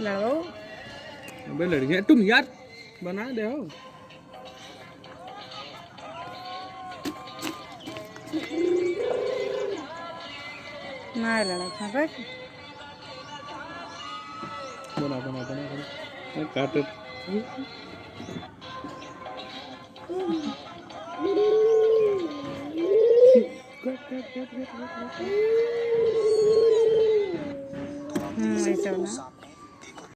लड़ो अबे लड़कियां तुम यार बना दे हो। ना लड़ा था पर बना बना बना बना काट ऐसा होना